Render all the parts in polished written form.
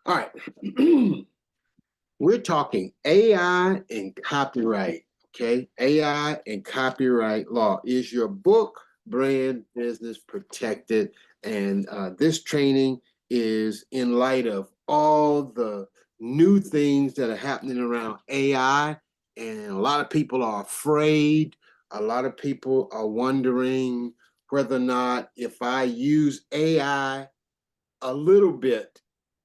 All right. We're talking AI and copyright. Okay. AI and copyright law. Is your book, brand, business protected? And this training is in light of all the new things that are happening around AI. And a lot of people are afraid. A lot of people are wondering whether or not if I use AI a little bit,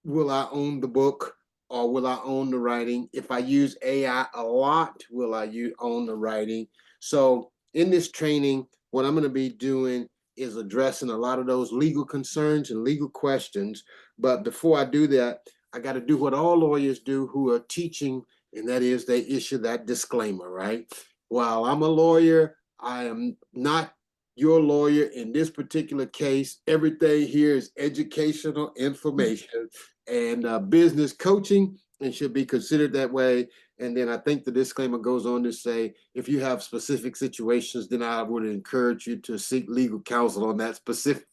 will I own the book or will I own the writing? If I use AI a lot, will I own the writing? So in this training, what I'm going to be doing is addressing a lot of those legal concerns and legal questions. But before I do that, I got to do what all lawyers do who are teaching, and that is they issue that disclaimer, right? While I'm a lawyer, I am not your lawyer in this particular case. Everything here is educational information and business coaching and should be considered that way. And then I think the disclaimer goes on to say, if you have specific situations, then I would encourage you to seek legal counsel on that specific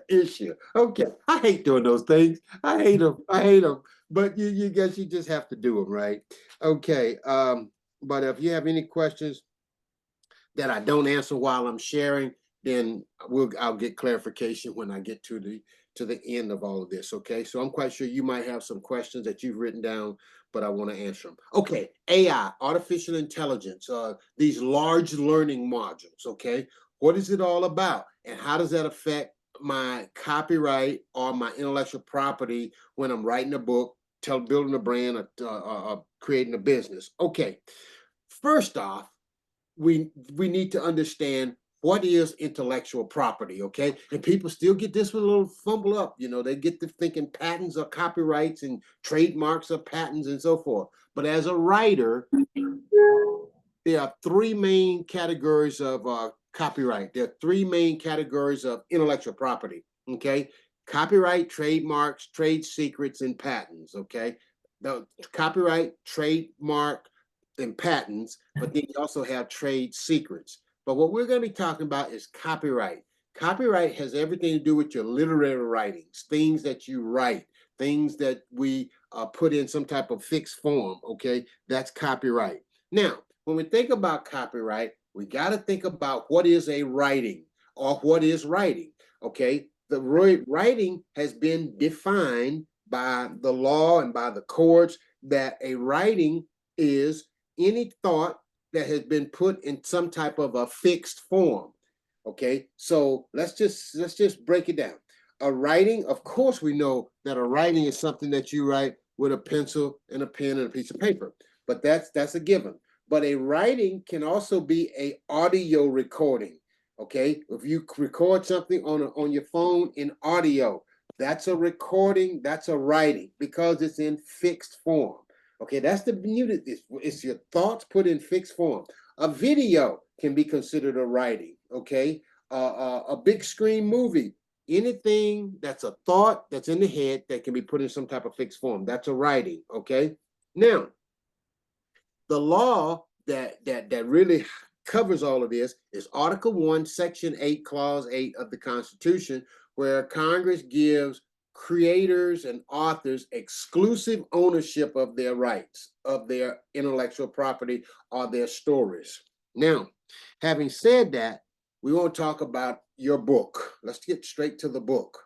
issue. Okay, I hate doing those things. I hate them. I hate them. But you guess you just have to do them, right? Okay. But if you have any questions that I don't answer while I'm sharing, then I'll get clarification when I get to the end of all of this. Okay, so I'm quite sure you might have some questions that you've written down, but I want to answer them. Okay, AI, artificial intelligence, these large learning modules. Okay, what is it all about, and how does that affect my copyright or my intellectual property when I'm writing a book, building a brand, or creating a business? Okay, first off, we need to understand what is intellectual property, okay? And people still get this one a little fumble up. They get to thinking patents are copyrights and trademarks are patents and so forth. But as a writer, there are three main categories of copyright. There are three main categories of intellectual property, okay? Copyright, trademarks, trade secrets, and patents, okay? The copyright, trademark, and patents, but then you also have trade secrets. But what we're going to be talking about is copyright. Copyright has everything to do with your literary writings, things that you write, things that we put in some type of fixed form, okay? That's copyright. Now, when we think about copyright, we got to think about what is a writing or what is writing, okay? The writing has been defined by the law and by the courts that a writing is any thought that has been put in some type of a fixed form. Okay, so let's just break it down. A writing, of course, we know that a writing is something that you write with a pencil and a pen and a piece of paper, but that's a given. But a writing can also be a audio recording. Okay, if you record something on your phone in audio, that's a recording, that's a writing because it's in fixed form. Okay, that's the beauty. It's your thoughts put in fixed form. A video can be considered a writing. Okay, a big screen movie, anything that's a thought that's in the head that can be put in some type of fixed form, that's a writing. Okay, now the law that really covers all of this is Article 1, Section 8, Clause 8 of the Constitution, where Congress gives creators and authors exclusive ownership of their rights, of their intellectual property, or their stories. Now, having said that, we want to talk about your book. Let's get straight to the book.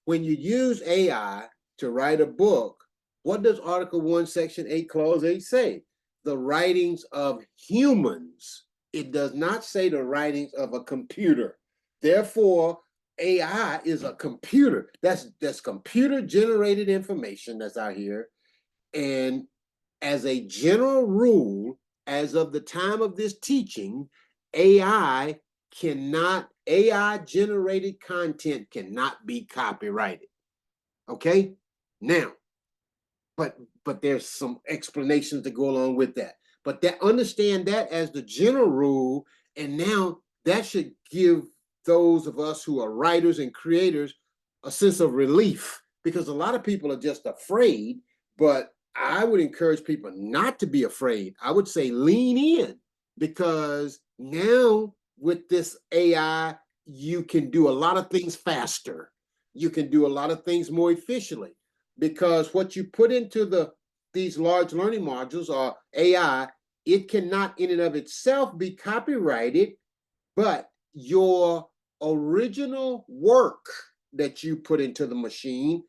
When you use AI to write a book, what does Article 1, Section 8, Clause 8 say? The writings of humans. It does not say the writings of a computer. Therefore, AI is a computer. That's computer generated information that's out here. And as a general rule, as of the time of this teaching, AI generated content cannot be copyrighted. Okay? Now, but there's some explanations to go along with that. But understand that as the general rule, and now that should give those of us who are writers and creators a sense of relief, because a lot of people are just afraid. But I would encourage people not to be afraid. I would say lean in, because now with this AI, you can do a lot of things faster. You can do a lot of things more efficiently. because what you put into these large learning modules or AI, it cannot in and of itself be copyrighted, but your original work that you put into the machine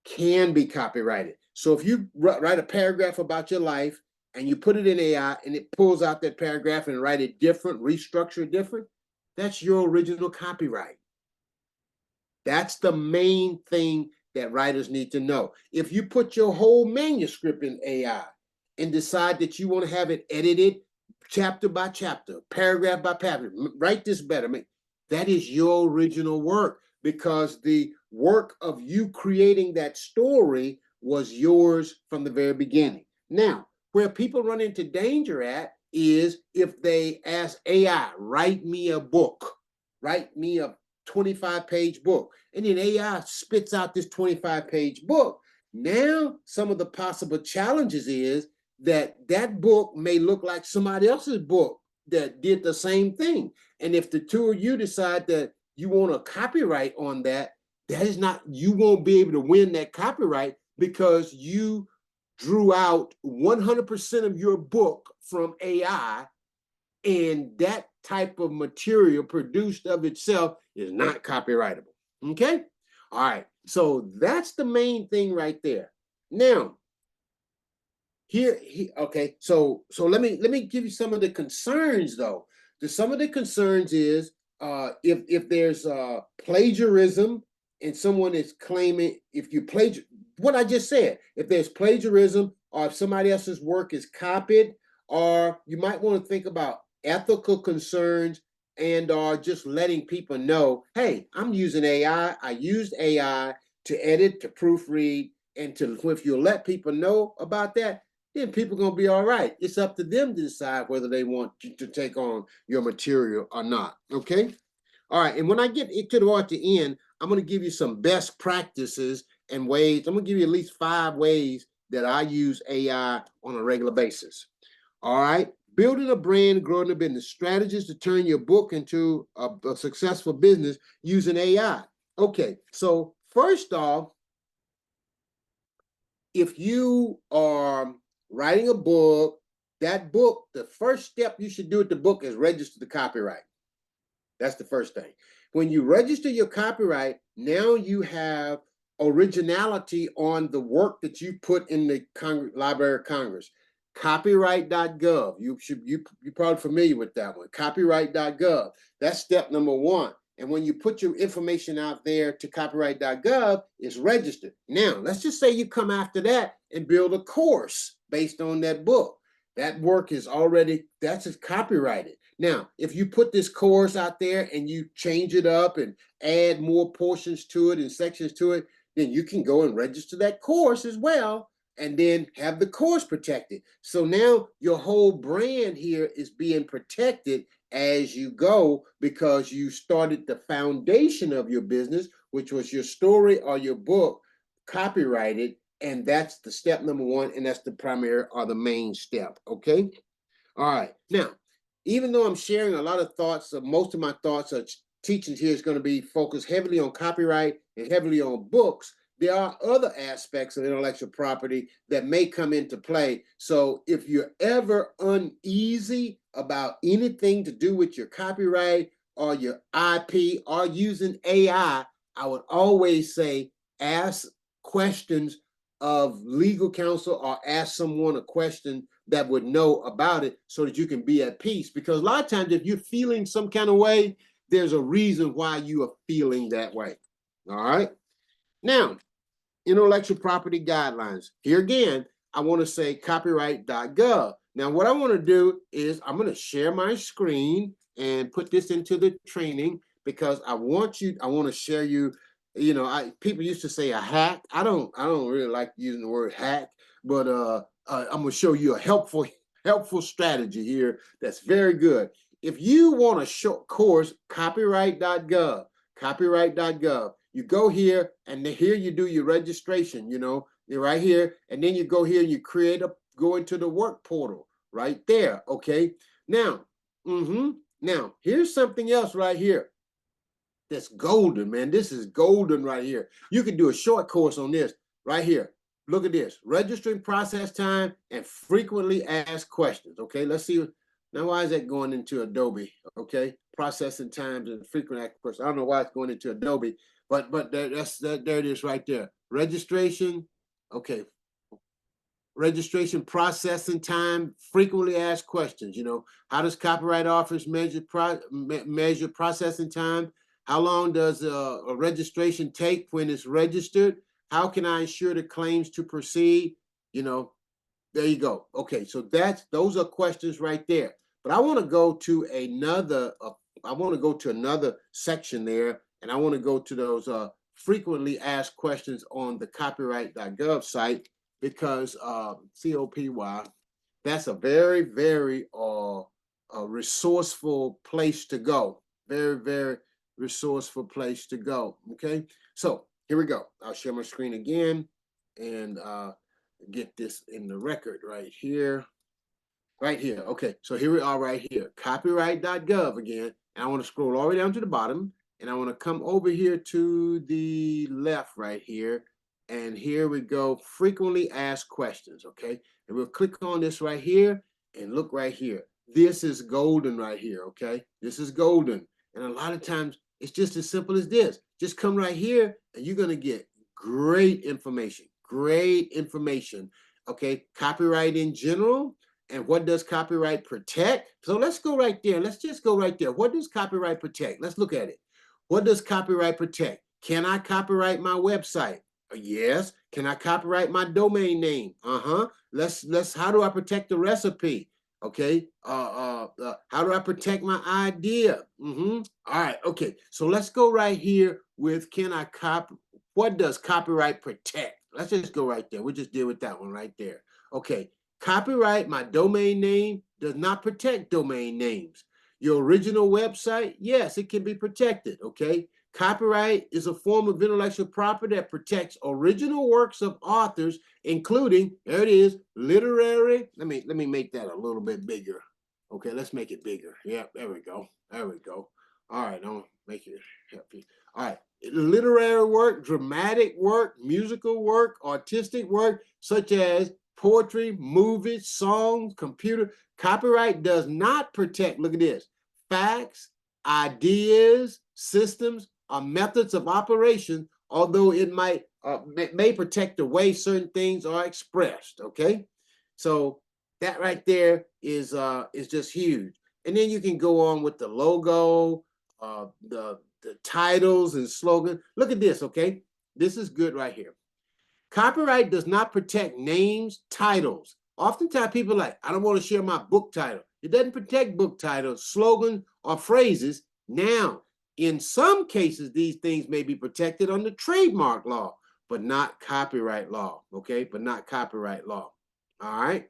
can be copyrighted. So if you write a paragraph about your life and you put it in AI and it pulls out that paragraph and write it different, restructure it different, that's your original copyright. That's the main thing that writers need to know. If you put your whole manuscript in AI and decide that you want to have it edited chapter by chapter, paragraph by paragraph, write this better, that is your original work, because the work of you creating that story was yours from the very beginning. Now, where people run into danger at is if they ask AI, write me a book, write me a 25-page book, and then AI spits out this 25-page book. Now, some of the possible challenges is that that book may look like somebody else's book that did the same thing. And if the two of you decide that you want a copyright on that, that is not, you won't be able to win that copyright because you drew out 100% of your book from AI, and that type of material produced of itself is not copyrightable. Okay? All right. So that's the main thing right there. Now, okay. So let me give you some of the concerns though. Some of the concerns is if there's plagiarism and someone is claiming, if you plagiarize what I just said, if there's plagiarism or if somebody else's work is copied, or you might want to think about ethical concerns and or just letting people know, hey, I'm using AI. I used AI to edit, to proofread, and to, if you let people know about that, then people are going to be all right. It's up to them to decide whether they want to take on your material or not. Okay? All right. And when I get toward the end, I'm going to give you some best practices and ways. I'm going to give you at least 5 ways that I use AI on a regular basis. All right. Building a brand, growing a business, strategies to turn your book into a successful business using AI. Okay. So first off, if you are writing a book, that book, the first step you should do with the book is register the copyright. That's the first thing. When you register your copyright, now you have originality on the work that you put in the Library of Congress. Copyright.gov. You're probably familiar with that one. Copyright.gov. That's step number 1. And when you put your information out there to copyright.gov, it's registered. Now, let's just say you come after that and build a course based on that book. That work is already, that's copyrighted. Now, if you put this course out there and you change it up and add more portions to it and sections to it, then you can go and register that course as well and then have the course protected. So now your whole brand here is being protected as you go because you started the foundation of your business, which was your story or your book, copyrighted. And that's the step number 1. And that's the primary or the main step. Okay. All right. Now, even though I'm sharing a lot of thoughts, most of my thoughts or teachings here is going to be focused heavily on copyright and heavily on books, there are other aspects of intellectual property that may come into play. So if you're ever uneasy about anything to do with your copyright or your IP or using AI, I would always say ask questions of legal counsel or ask someone a question that would know about it so that you can be at peace. Because a lot of times if you're feeling some kind of way, there's a reason why you are feeling that way. All right. Now, intellectual property guidelines. Here again, I want to say copyright.gov. Now, what I want to do is I'm going to share my screen and put this into the training because I want to share you, people used to say a hack. I don't really like using the word hack, but I'm going to show you a helpful strategy here that's very good. If you want a short course, copyright.gov, you go here and here you do your registration, you're right here. And then you go here and you go into the work portal right there. Okay. Now, now here's something else right here. That's golden, man. This is golden right here. You can do a short course on this. right here. Look at this, registering process time and frequently asked questions. Okay, let's see. Now, why is that going into Adobe? Okay, processing times and frequent asked questions. I don't know why it's going into Adobe, but there it is right there. Registration, okay. Registration processing time, frequently asked questions. You know, how does Copyright Office measure processing time? How long does a registration take when it's registered? How can I ensure the claims to proceed? You know, there you go. Okay, so those are questions right there. But I want to go to another section there, and I want to go to those frequently asked questions on the copyright.gov site, because COPY, that's a very, very resourceful place to go. Very, very resourceful place to go. Okay, so here we go. I'll share my screen again and get this in the record right here. Right here. Okay, so here we are right here. Copyright.gov again. And I want to scroll all the way down to the bottom. And I want to come over here to the left right here. And here we go, frequently asked questions, okay? And we'll click on this right here and look right here. This is golden right here, okay? This is golden. And a lot of times it's just as simple as this. Just come right here and you're going to get great information, okay? Copyright in general. And what does copyright protect? So let's go right there. Let's just go right there. What does copyright protect? Let's look at it. What does copyright protect? Can I copyright my website? Yes. Can I copyright my domain name? How do I protect the recipe? Okay. How do I protect my idea? All right. Okay. So let's go right here with what does copyright protect? Let's just go right there. We'll just deal with that one right there. Okay. Copyright, my domain name, does not protect domain names. Your original website, yes, it can be protected, okay? Copyright is a form of intellectual property that protects original works of authors, including, there it is, literary. Let me make that a little bit bigger. Okay, let's make it bigger. Yeah, there we go. There we go. All right, I'll make it happy. All right, literary work, dramatic work, musical work, artistic work, such as poetry, movies, songs, computer. Copyright does not protect, look at this, facts, ideas, systems, or methods of operation, although it may protect the way certain things are expressed, okay? So that right there is just huge. And then you can go on with the logo, the titles and slogan. Look at this, okay? This is good right here. Copyright does not protect names, titles. Oftentimes people are like, I don't want to share my book title. It doesn't protect book titles, slogans, or phrases. Now, in some cases, these things may be protected under trademark law, but not copyright law, okay? But not copyright law, all right?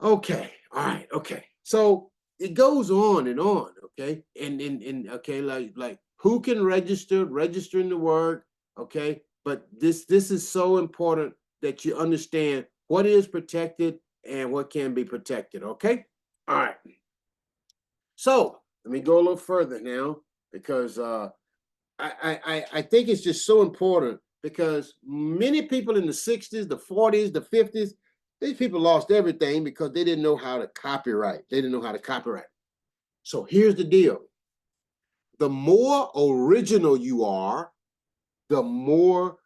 Okay, all right, okay. So it goes on and on, okay? And okay, like who can registering the work, okay? But this is so important that you understand what is protected and what can be protected, okay? All right. So let me go a little further now, because I think it's just so important, because many people in the 60s, the 40s, the 50s, these people lost everything because they didn't know how to copyright. They didn't know how to copyright. So here's the deal. The more original you are, the more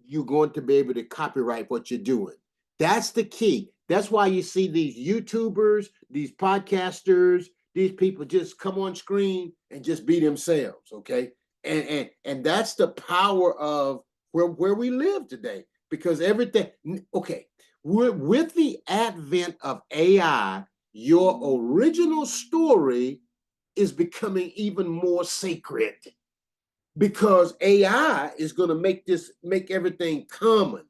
you're going to be able to copyright what you're doing. That's the key. That's why you see these YouTubers, these podcasters, these people just come on screen and just be themselves, okay? And that's the power of where we live today, because everything, okay, with the advent of AI, your original story is becoming even more sacred, because AI is going to make everything common,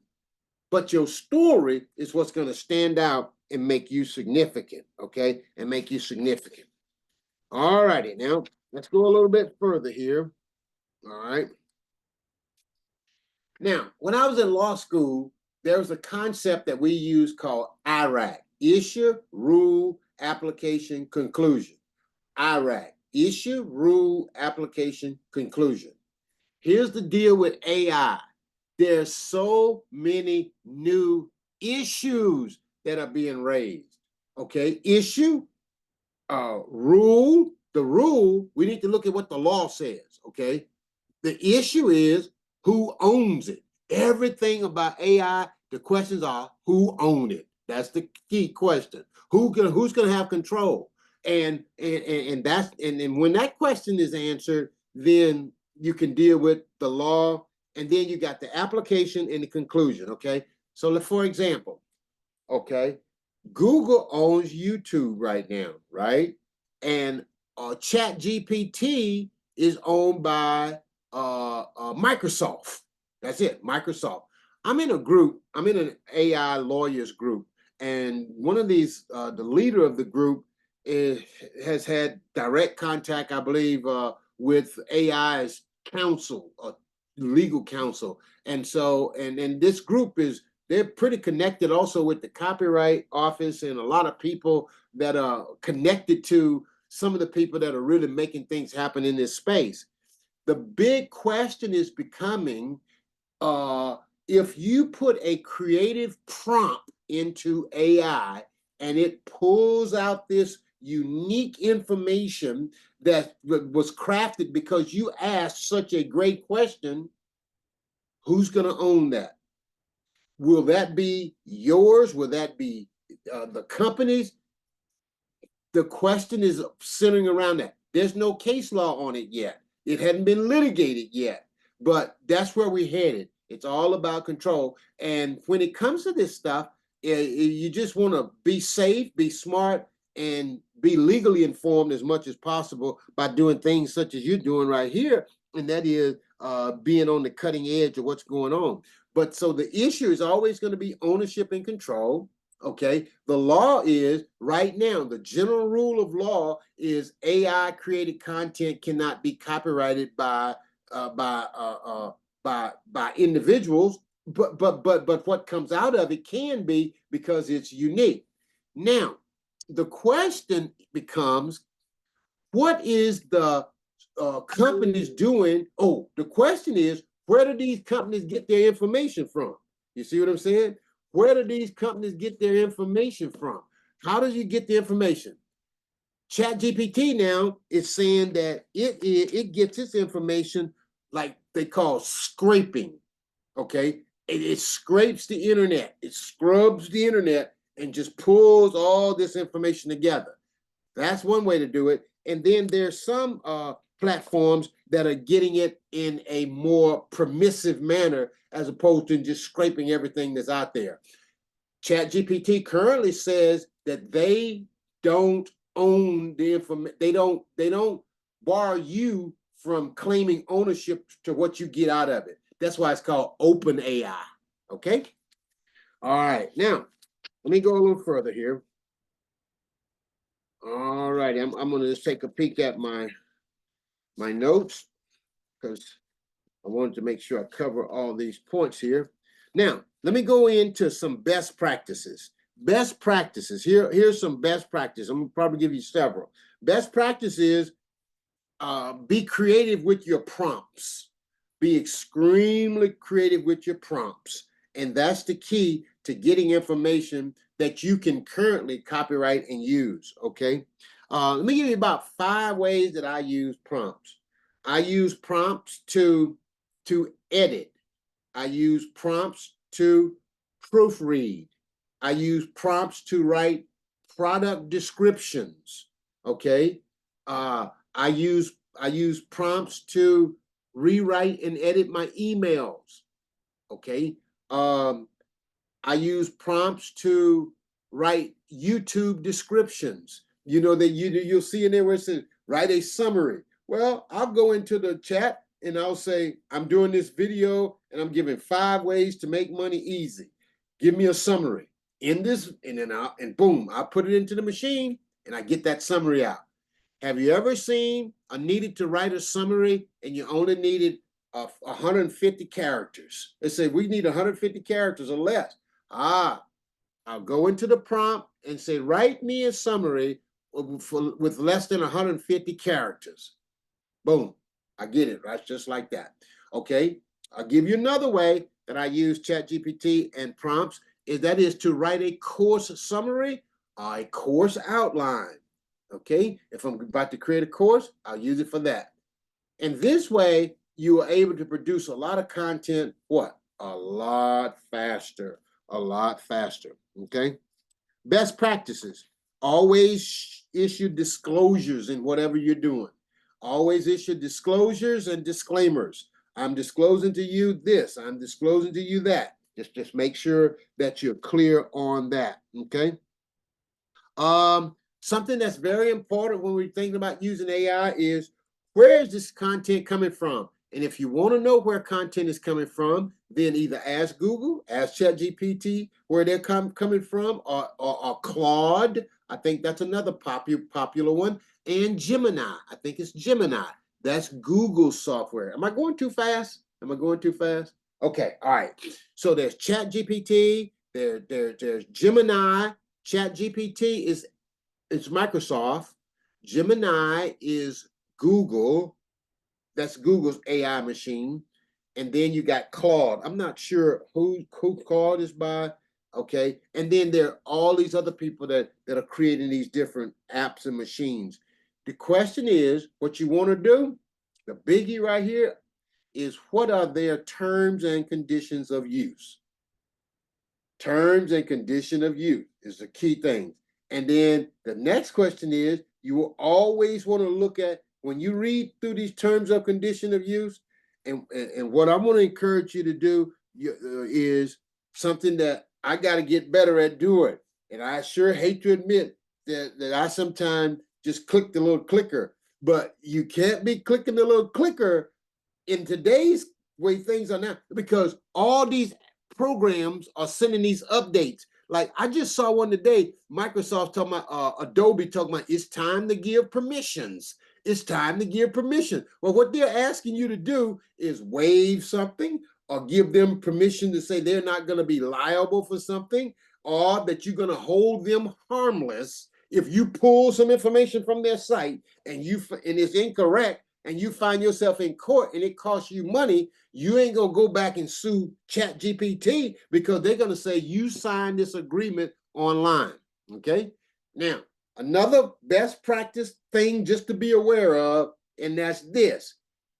but your story is what's going to stand out and make you significant, okay? And make you significant. All righty, now let's go a little bit further here. All right. Now, when I was in law school, there was a concept that we used called IRAC, issue, rule, application, conclusion. IRAC, issue, rule, application, conclusion. Here's the deal with AI. there's so many new issues that are being raised. Okay, issue, rule, the rule, we need to look at what the law says. Okay, the issue is who owns it. Everything about AI, the questions are who owns it. That's the key question. Who's gonna have control? And when that question is answered, then you can deal with the law, and then you got the application and the conclusion. Okay. So for example, okay, Google owns YouTube right now, right? And Chat GPT is owned by Microsoft. That's it, Microsoft. I'm in a group, I'm in an AI lawyers group, and one of these, the leader of the group has had direct contact, I believe, with AI's counsel, legal counsel. And so, and this group is, they're pretty connected also with the copyright office and a lot of people that are connected to some of the people that are really making things happen in this space. The big question is becoming, if you put a creative prompt into AI and it pulls out this unique information that was crafted because you asked such a great question, who's going to own that? Will that be yours? Will that be the company's? The question is centering around that. There's no case law on it yet. It hadn't been litigated yet, but that's where we're headed. It's all about control. And when it comes to this stuff, you just want to be safe, be smart, and be legally informed as much as possible by doing things such as you're doing right here. And that is being on the cutting edge of what's going on. But so the issue is always going to be ownership and control. Okay, the law is right now, the general rule of law is AI created content cannot be copyrighted by individuals, but what comes out of it can be because it's unique. Now, the question becomes, what is the companies doing? Oh, the question is, where do these companies get their information from? You see what I'm saying? Where do these companies get their information from? How does you get the information? ChatGPT now is saying that it gets its information like they call scraping. Okay, it scrapes the internet, it scrubs the internet and just pulls all this information together. That's one way to do it. And then there's some platforms that are getting it in a more permissive manner as opposed to just scraping everything that's out there. ChatGPT currently says that they don't own the information. They don't bar you from claiming ownership to what you get out of it. That's why it's called open AI. Okay. All right. Now, let me go a little further here. All right. I'm going to just take a peek at my notes because I wanted to make sure I cover all these points here. Now, let me go into some best practices. Best practices. Here's some best practices. I'm going to probably give you several. Best practices, be creative with your prompts. Be extremely creative with your prompts. And that's the key to getting information that you can currently copyright and use, okay? Let me give you about 5 ways that I use prompts. I use prompts to edit. I use prompts to proofread. I use prompts to write product descriptions, okay? I use prompts to rewrite and edit my emails, okay? I use prompts to write YouTube descriptions. You know that you'll see in there where it says write a summary. Well, I'll go into the chat and I'll say, I'm doing this video and I'm giving 5 ways to make money easy. Give me a summary in this, and then boom, I'll put it into the machine and I get that summary out. Have you ever seen a needed to write a summary and you only needed 150 characters? They say we need 150 characters or less. I'll go into the prompt and say, write me a summary with less than 150 characters. Boom, I get it, right? Just like that. Okay, I'll give you another way. that I use ChatGPT and prompts is to write a course summary or a course outline. Okay, if I'm about to create a course, I'll use it for that. And this way, you are able to produce a lot of content, what? A lot faster, okay? Best practices, always issue disclosures in whatever you're doing. Always issue disclosures and disclaimers. I'm disclosing to you this, I'm disclosing to you that. Just make sure that you're clear on that, okay? Something that's very important when we're thinking about using AI is, where is this content coming from? And if you want to know where content is coming from, then either ask Google, ask ChatGPT where they're coming from, or Claude. I think that's another popular one. And Gemini. I think it's Gemini. That's Google software. Am I going too fast? Am I going too fast? Okay, all right. So there's ChatGPT, there's Gemini. ChatGPT is Microsoft. Gemini is Google. That's Google's AI machine. And then you got Claude. I'm not sure who Claude is by. Okay. And then there are all these other people that are creating these different apps and machines. The question is, what you want to do, the biggie right here, is what are their terms and conditions of use? Terms and condition of use is the key thing. And then the next question is, you will always want to look at, when you read through these terms of condition of use, and what I want to encourage you to do is something that I got to get better at doing. And I sure hate to admit that I sometimes just click the little clicker, but you can't be clicking the little clicker in today's way things are now, because all these programs are sending these updates. Like I just saw one today, Microsoft talking about, Adobe talking about, it's time to give permissions. It's time to give permission. Well, what they're asking you to do is waive something, or give them permission to say they're not going to be liable for something, or that you're going to hold them harmless if you pull some information from their site and it's incorrect, and you find yourself in court and it costs you money. You ain't gonna go back and sue ChatGPT, because they're gonna say you signed this agreement online. Okay. Now, another best practice thing just to be aware of, and that's this: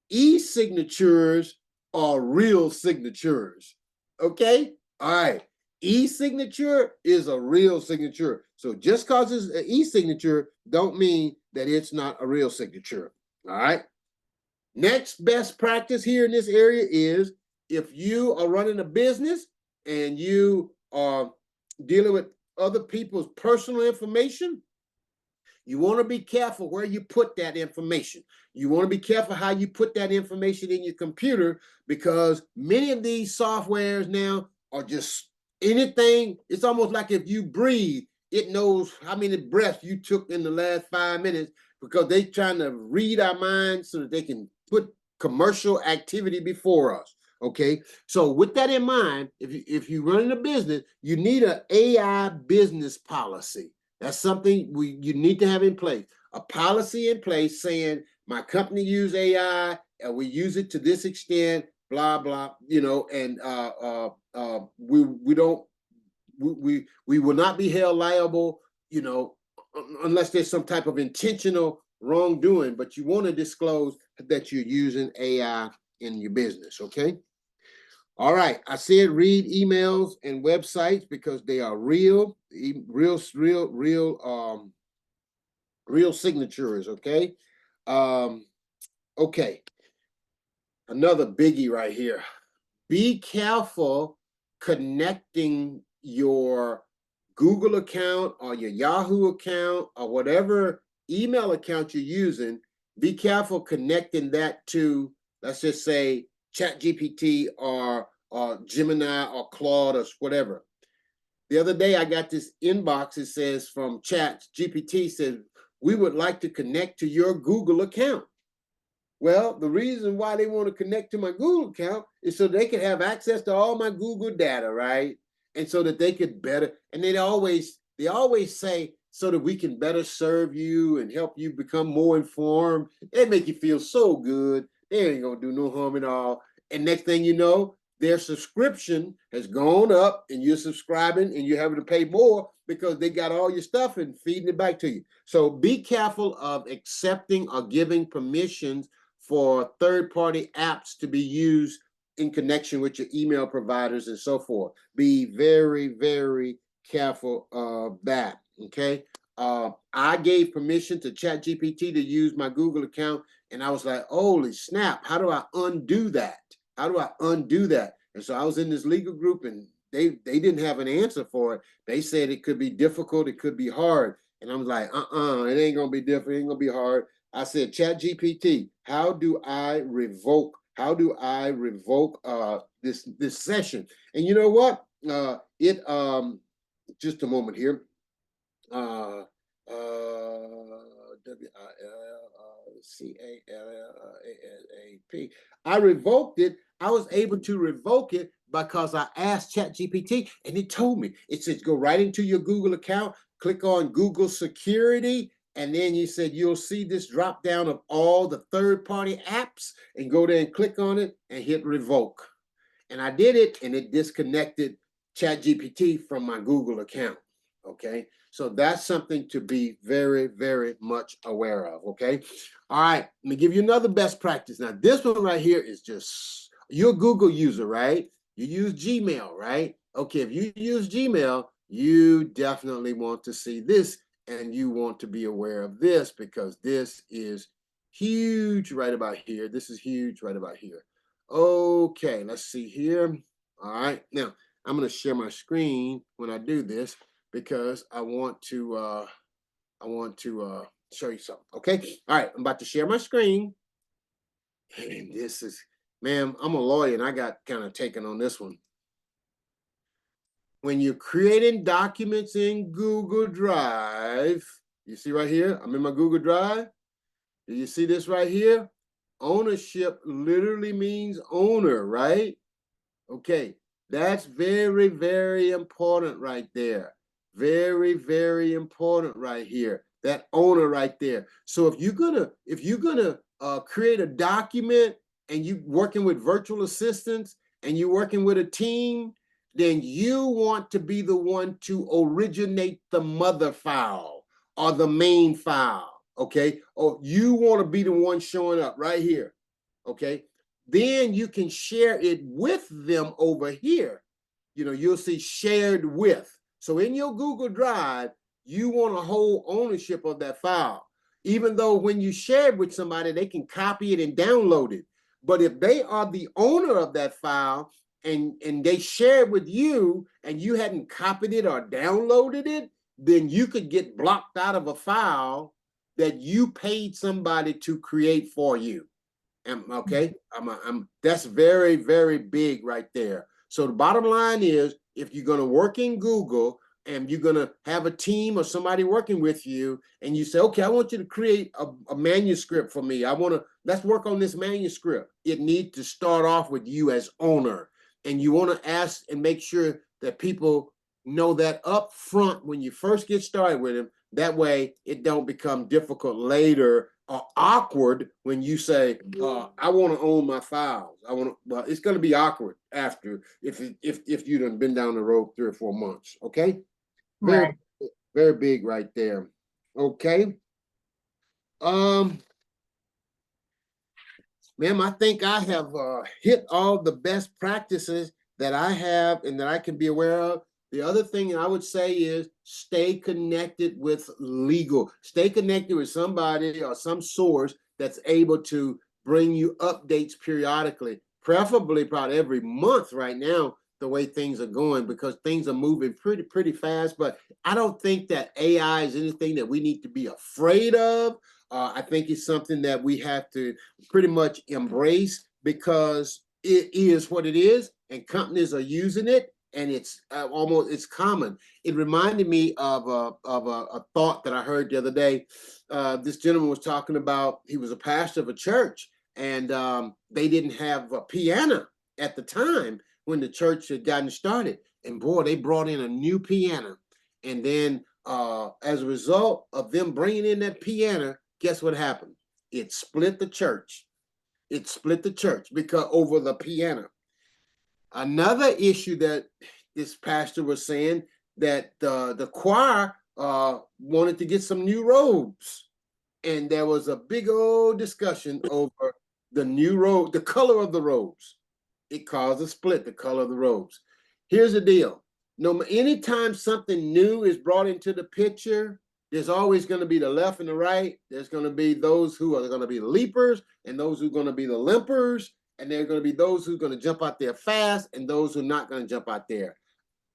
e-signatures are real signatures. Okay. All right. E-signature is a real signature. So just because it's an e-signature don't mean that it's not a real signature. All right. Next best practice here in this area is, if you are running a business and you are dealing with other people's personal information, you want to be careful where you put that information. You want to be careful how you put that information in your computer, because many of these softwares now are just anything. It's almost like if you breathe, it knows how many breaths you took in the last 5 minutes, because they're trying to read our minds so that they can put commercial activity before us. Okay, so with that in mind, if you're running a business, you need an AI business policy. That's something you need to have in place. A policy in place saying, my company use AI and we use it to this extent, blah blah, and we will not be held liable, unless there's some type of intentional wrongdoing. But you want to disclose that you're using AI in your business. Okay. All right, I said read emails and websites because they are real signatures. Okay. Okay. Another biggie right here. Be careful connecting your Google account or your Yahoo account or whatever email account you're using. Be careful connecting that to, let's just say, ChatGPT or Gemini or Claude or whatever. The other day, I got this inbox. It says from ChatGPT, says, we would like to connect to your Google account. Well, the reason why they want to connect to my Google account is so they can have access to all my Google data, right? And so that they could better, and they always say, so that we can better serve you and help you become more informed. They make you feel so good. They ain't gonna do no harm at all. And next thing you know, their subscription has gone up and you're subscribing and you're having to pay more because they got all your stuff and feeding it back to you. So be careful of accepting or giving permissions for third-party apps to be used in connection with your email providers and so forth. Be very, very careful of that, okay? I gave permission to ChatGPT to use my Google account, and I was like, holy snap, how do I undo that? How do I undo that? And so I was in this legal group, and they didn't have an answer for it. They said it could be difficult, it could be hard. And I was like, it ain't gonna be difficult, it ain't gonna be hard. I said, ChatGPT, how do I revoke this session? And you know what? Just a moment here. WILCALAAP. I revoked it. I was able to revoke it because I asked ChatGPT and it told me. It says go right into your Google account, click on Google Security, and then you said you'll see this drop down of all the third-party apps, and go there and click on it and hit revoke. And I did it, and it disconnected ChatGPT from my Google account. Okay, so that's something to be very, very much aware of. Okay, all right, let me give you another best practice. Now, this one right here is just, you're a Google user, right? You use Gmail, right? Okay, if you use Gmail, you definitely want to see this, and you want to be aware of this because this is huge right about here. This is huge right about here. Okay, let's see here. All right, now I'm going to share my screen when I do this because I want to show you something. Okay, all right, I'm about to share my screen, and this is, ma'am, I'm a lawyer and I got kind of taken on this one. When you're creating documents in Google Drive, you see right here, I'm in my Google Drive. Do you see this right here? Ownership literally means owner, right? Okay, that's very, very important right there. Very, very important right here. That owner right there. So if you're gonna create a document and you working with virtual assistants and you're working with a team, then you want to be the one to originate the mother file or the main file. Okay, or you want to be the one showing up right here. Okay, then you can share it with them over here. You know, you'll see shared with. So in your Google Drive, you want to hold ownership of that file. Even though when you share it with somebody, they can copy it and download it. But if they are the owner of that file and they share it with you and you hadn't copied it or downloaded it, then you could get blocked out of a file that you paid somebody to create for you. Okay, that's very, very big right there. So the bottom line is, if you're going to work in Google and you're going to have a team or somebody working with you, and you say, okay, I want you to create a manuscript for me. Let's work on this manuscript. It needs to start off with you as owner. And you want to ask and make sure that people know that up front when you first get started with them. That way it don't become difficult later or awkward when you say, I want to own my files. Well, it's going to be awkward after if you done been down the road 3 or 4 months. Okay, very, very big right there. Okay, ma'am, I think I have hit all the best practices that I have and that I can be aware of. The other thing I would say is stay connected with legal. Stay connected with somebody or some source that's able to bring you updates periodically, preferably probably every month right now, the way things are going, because things are moving pretty fast. But I don't think that AI is anything that we need to be afraid of. I think it's something that we have to pretty much embrace because it is what it is, and companies are using it, and it's it's common. It reminded me of a thought that I heard the other day. This gentleman was talking about, he was a pastor of a church, and they didn't have a piano at the time when the church had gotten started. And boy, they brought in a new piano. And then as a result of them bringing in that piano, guess what happened? It split the church. It split the church because over the piano. Another issue that this pastor was saying that the choir wanted to get some new robes, and there was a big old discussion over the new robe, the color of the robes. It caused a split, the color of the robes. Here's the deal. No, anytime something new is brought into the picture, there's always going to be the left and the right. There's going to be those who are going to be the leapers and those who are going to be the limpers. And there are going to be those who are going to jump out there fast and those who are not going to jump out there.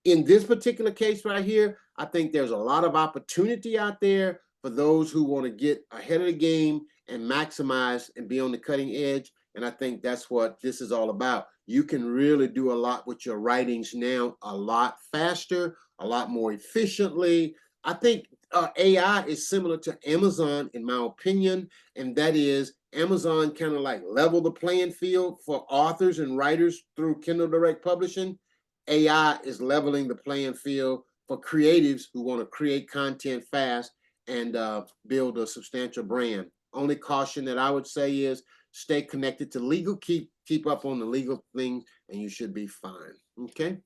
In this particular case right here, I think there's a lot of opportunity out there for those who want to get ahead of the game and maximize and be on the cutting edge. And I think that's what this is all about. You can really do a lot with your writings now, a lot faster, a lot more efficiently. I think AI is similar to Amazon, in my opinion, and that is Amazon kind of like level the playing field for authors and writers through Kindle Direct Publishing. AI is leveling the playing field for creatives who want to create content fast and build a substantial brand. Only caution that I would say is stay connected to legal, keep up on the legal things, and you should be fine. Okay,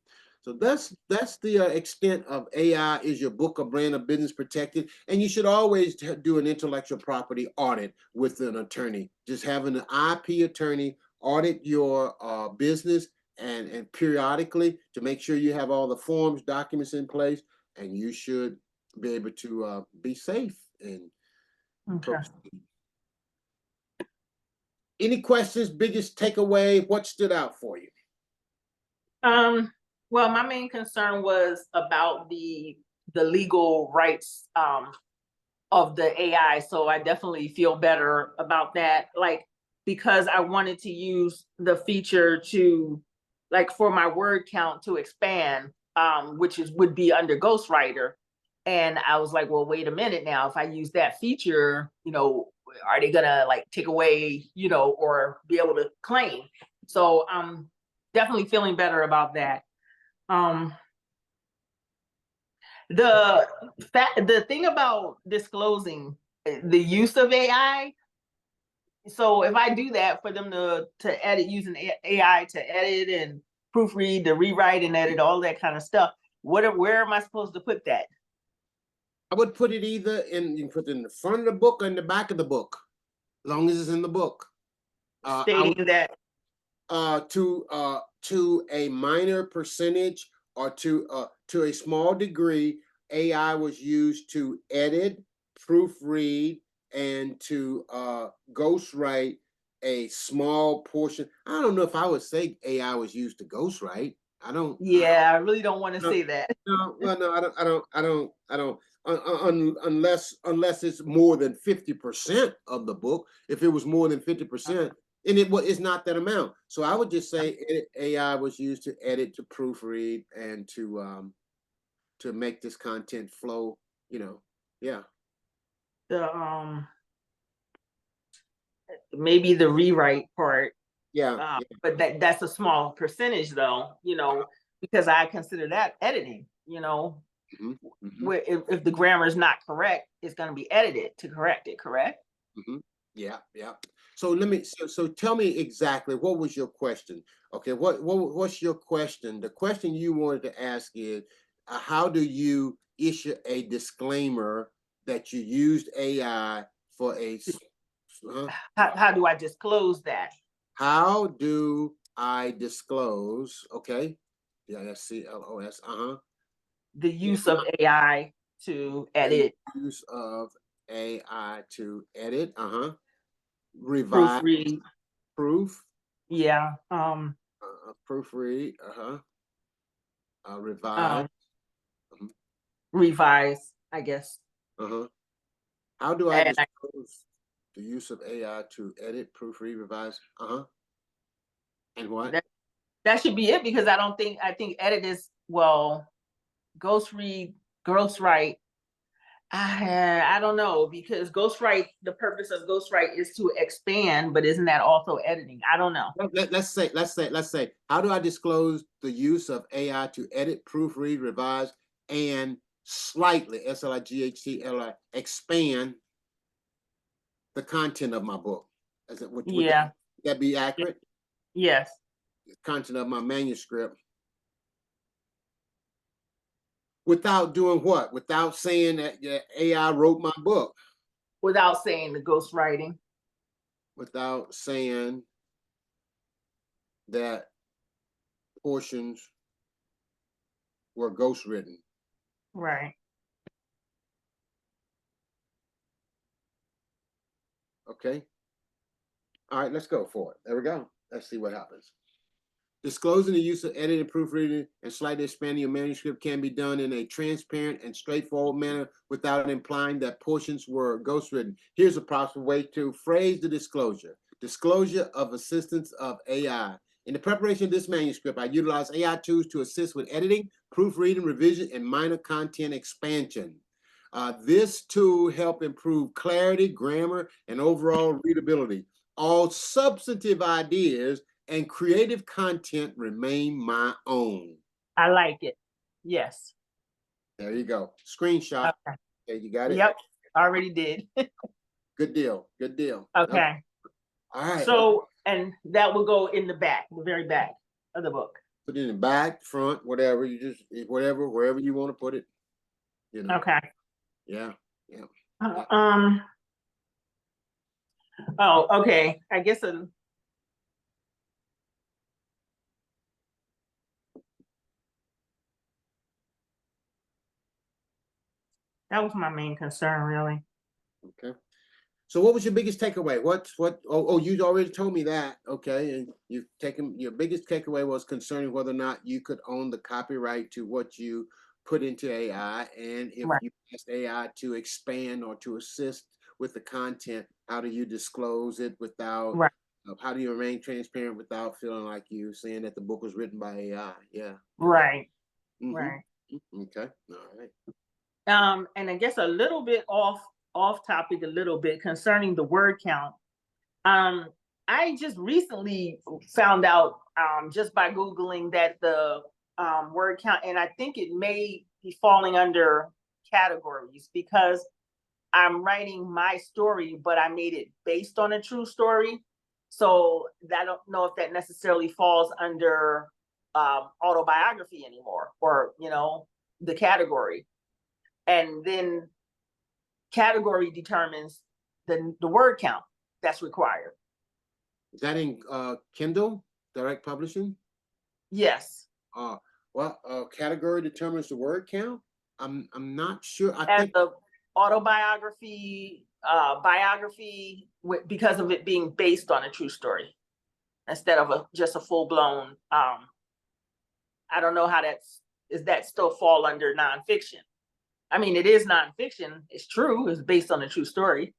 so that's the extent of AI. Is your book or brand or business protected? And you should always do an intellectual property audit with an attorney. Just having an IP attorney audit your business and periodically to make sure you have all the forms, documents in place, and you should be able to be safe and proceed. Any questions? Biggest takeaway? What stood out for you? Well, my main concern was about the legal rights of the AI. So I definitely feel better about that. Like, because I wanted to use the feature to, like, for my word count to expand, which would be under Ghostwriter. And I was like, well, wait a minute now. If I use that feature, are they gonna like take away, or be able to claim? So I'm definitely feeling better about that. The thing about disclosing the use of AI. So if I do that for them to edit using AI to edit and proofread, to rewrite and edit, all that kind of stuff, where am I supposed to put that? I would put it either you can put it in the front of the book or in the back of the book, as long as it's in the book. Stating that to a minor percentage or to a small degree, AI was used to edit, proofread, and to ghostwrite a small portion. I don't know if I would say AI was used to ghostwrite. I don't. Yeah, I really don't want to say that. No, well, no, I don't. Unless it's more than 50% of the book. If it was more than 50%, and it's not that amount. So I would just say AI was used to edit, to proofread, and to make this content flow. Yeah. The maybe the rewrite part. Yeah. But that's a small percentage, though. Because I consider that editing. Mm-hmm. Mm-hmm. If the grammar is not correct, it's going to be edited to correct it. Correct? Mm-hmm. Yeah. So so tell me exactly what was your question. Okay, what's your question? The question you wanted to ask is, how do you issue a disclaimer that you used AI for a? How do I disclose that? How do I disclose? Okay, DISCLOS. The use of AI to edit. The use of AI to edit. Revise. Proofread. Proof. Yeah. Proofread. Revise. Revise, I guess. How do I disclose the use of AI to edit, proofread, revise? And what? That should be it, because I think edit is, well, ghostwrite. I don't know, because ghostwrite, the purpose of ghostwrite is to expand, but isn't that also editing? I don't know. Let's say, how do I disclose the use of AI to edit, proofread, revise, and slightly, SLIGHTLI, expand the content of my book? Would that be accurate? Yes. content of my manuscript without doing what? Without saying that AI wrote my book. Without saying the ghostwriting. Without saying that portions were ghostwritten. Right. Okay. All right, let's go for it. There we go. Let's see what happens. Disclosing the use of editing, proofreading, and slightly expanding your manuscript can be done in a transparent and straightforward manner without implying that portions were ghostwritten. Here's a possible way to phrase the disclosure. Disclosure of assistance of AI. In the preparation of this manuscript, I utilize AI tools to assist with editing, proofreading, revision, and minor content expansion. This tool helps improve clarity, grammar, and overall readability. All substantive ideas and creative content remain my own. I like it. Yes. There you go. Screenshot. Okay. Okay, you got it? Yep. Already did. Good deal. Good deal. Okay. All right. So, and that will go in the back, the very back of the book. Put it in the back, front, whatever. You just, whatever, wherever you want to put it. You know. Okay. Yeah. Yeah. Oh, okay. I guess that was my main concern, really. Okay. So what was your biggest takeaway? Oh, you already told me that. Okay. And you've taken, your biggest takeaway was concerning whether or not you could own the copyright to what you put into AI. And if Right. you asked AI to expand or to assist with the content, how do you disclose it without, Right. how do you remain transparent without feeling like you saying that the book was written by AI? Yeah. Right. Mhm. Right. Okay. All right. And I guess a little bit off topic, a little bit concerning the word count. I just recently found out just by Googling that the word count, and I think it may be falling under categories because I'm writing my story, but I made it based on a true story. So I don't know if that necessarily falls under autobiography anymore, or the category. And then category determines the word count that's required. Is that in Kindle, direct publishing? Yes. Category determines the word count. I'm not sure. I As think the autobiography, biography, because of it being based on a true story instead of just a full blown. I don't know how is that still fall under nonfiction? I mean, it is nonfiction. It's true. It's based on a true story.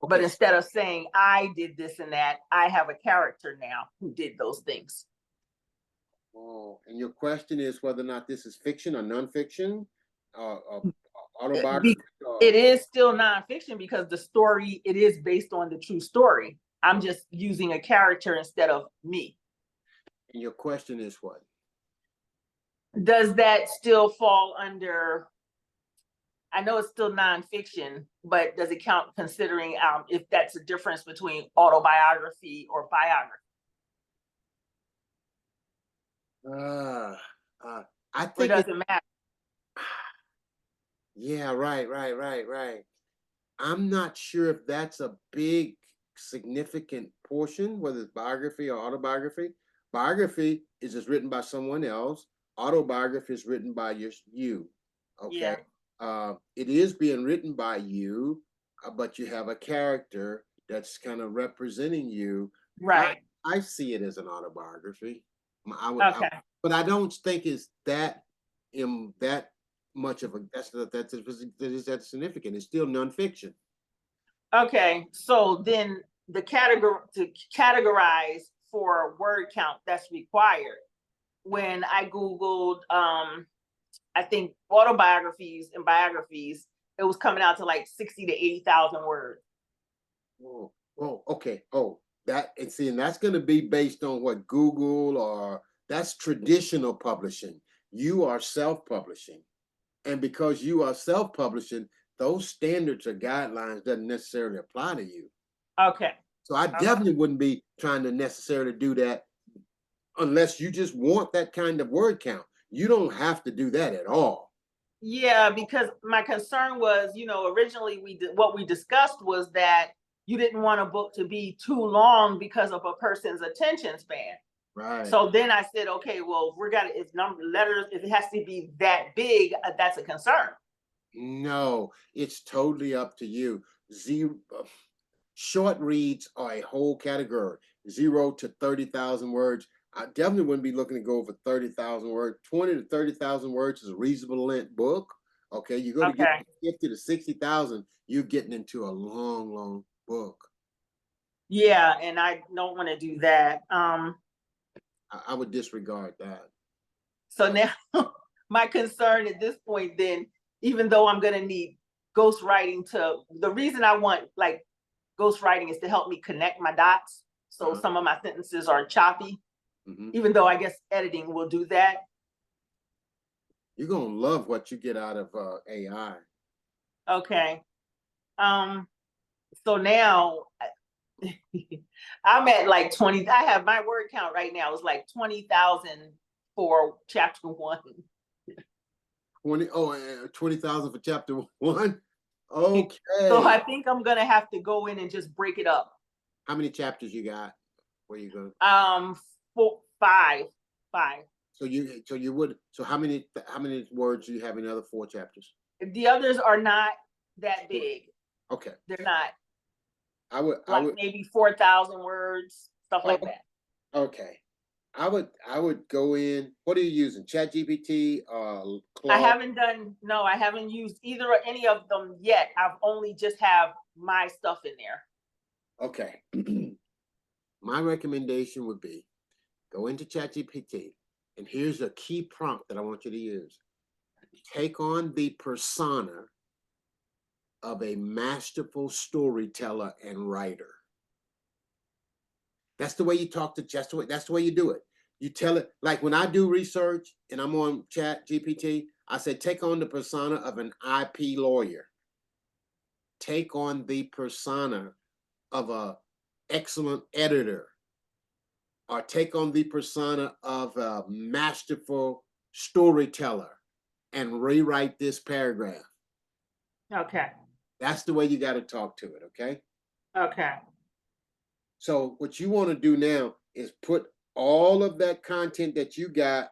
Okay. But instead of saying I did this and that, I have a character now who did those things. Oh, and your question is whether or not this is fiction or nonfiction, autobiography. It is still nonfiction because the story, it is based on the true story. I'm just using a character instead of me. And your question is what? Does that still fall under? I know it's still nonfiction, but does it count considering if that's a difference between autobiography or biography? I think it doesn't matter. Yeah, right. I'm not sure if that's a big significant portion, whether it's biography or autobiography. Biography is just written by someone else. Autobiography is written by you. Okay. Yeah. It is being written by you, but you have a character that's kind of representing you. Right. I see it as an autobiography. Okay. But I don't think it's that much of a that's significant. It's still nonfiction. Okay, so then the category to categorize for word count that's required. When I Googled, I think autobiographies and biographies, it was coming out to like 60 to 80,000 words. Okay. And that's going to be based on what Google, or that's traditional publishing. You are self-publishing. And because you are self-publishing, those standards or guidelines doesn't necessarily apply to you. Okay. So I definitely wouldn't be trying to necessarily do that unless you just want that kind of word count. You don't have to do that at all. Yeah, because my concern was, originally what we discussed was that you didn't want a book to be too long because of a person's attention span. Right. So then I said, okay, well, if it has to be that big, that's a concern. No, it's totally up to you. Short reads are a whole category, 0 to 30,000 words. I definitely wouldn't be looking to go over 30,000 words. 20 to 30,000 words is a reasonable length book. Okay, you go to get 50 to 60,000, you're getting into a long, long book. Yeah, and I don't want to do that. I would disregard that. So now my concern at this point, then, even though I'm going to need ghostwriting the reason I want like ghostwriting is to help me connect my dots. So some of my sentences are choppy, even though I guess editing will do that. You're going to love what you get out of AI. Okay. So now I'm at like 20. I have my word count right now is like 20,000 for chapter 1. 20,000 for chapter 1. Okay. So I think I'm gonna have to go in and just break it up. How many chapters you got? Where you go? 5. So how many words do you have in the other 4 chapters? The others are not that big. Okay. They're not. I would maybe 4,000 words, stuff like that. Okay. I would go in. What are you using? ChatGPT, Claude? I haven't used either or any of them yet. I've only just have my stuff in there. Okay. My recommendation would be go into ChatGPT, and here's a key prompt that I want you to use. Take on the persona of a masterful storyteller and writer. That's the way you talk to that's the way you do it. You tell it, like when I do research and I'm on ChatGPT, I say, take on the persona of an IP lawyer. Take on the persona of a excellent editor, or take on the persona of a masterful storyteller and rewrite this paragraph. Okay. That's the way you got to talk to it, okay? Okay. So what you want to do now is put all of that content that you got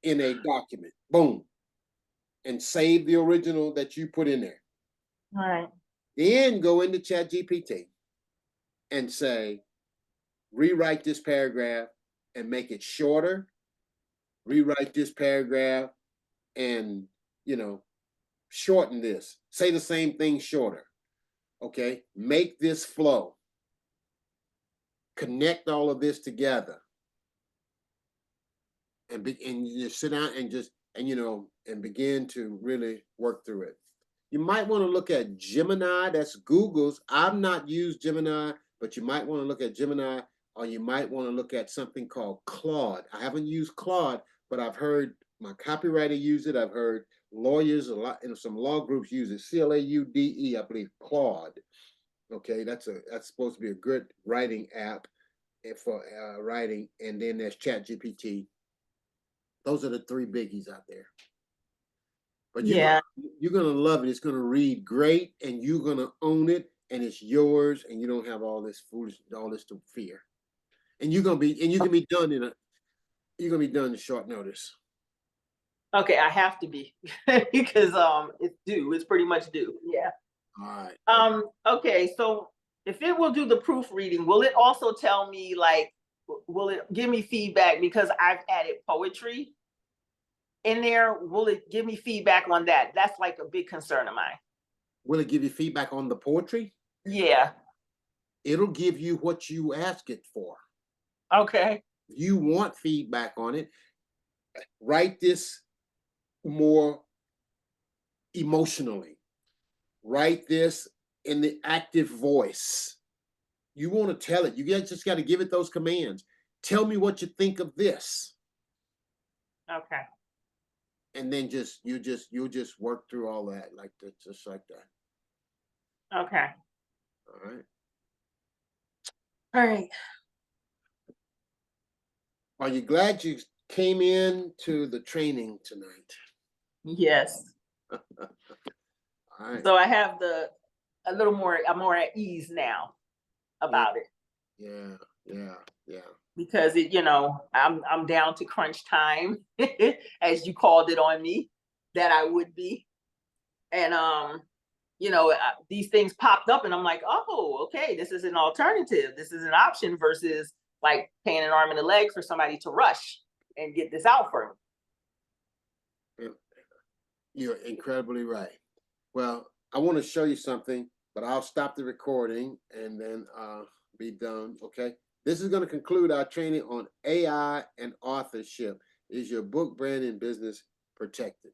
in a document, boom, and save the original that you put in there. All right. Then go into ChatGPT and say, rewrite this paragraph and make it shorter. Rewrite this paragraph and, shorten this. Say the same thing shorter. Okay. Make this flow. Connect all of this together. And you sit down and begin to really work through it. You might want to look at Gemini. That's Google's. I've not used Gemini, but you might want to look at Gemini, or you might want to look at something called Claude. I haven't used Claude, but I've heard my copywriter use it. I've heard lawyers a lot, and some law groups use it. Claude, I believe, Claude. Okay, that's supposed to be a good writing app for writing. And then there's ChatGPT. Those are the 3 biggies out there. But you're gonna love it. It's gonna read great, and you're gonna own it, and it's yours, and you don't have all this to fear. And you can be done in short notice. Okay, I have to be because it's due. It's pretty much due. Yeah. All right. Okay, so if it will do the proofreading, will it also tell me will it give me feedback because I've added poetry in there? Will it give me feedback on that? That's like a big concern of mine. Will it give you feedback on the poetry? Yeah. It'll give you what you ask it for. Okay. If you want feedback on it, write this more emotionally. Write this in the active voice. You want to tell it. You just got to give it those commands. Tell me what you think of this. Okay. And then you'll just work through all that just like that. Okay. All right. All right. Are you glad you came in to the training tonight? Yes. All right. So I have a little more, I'm more at ease now about it. Yeah, yeah. Because I'm down to crunch time, as you called it on me, that I would be. And these things popped up and I'm like, oh, okay, this is an alternative. This is an option versus like paying an arm and a leg for somebody to rush and get this out for me. You're incredibly right. Well, I want to show you something, but I'll stop the recording and then be done. Okay. This is going to conclude our training on AI and authorship. Is your book, brand, and business protected?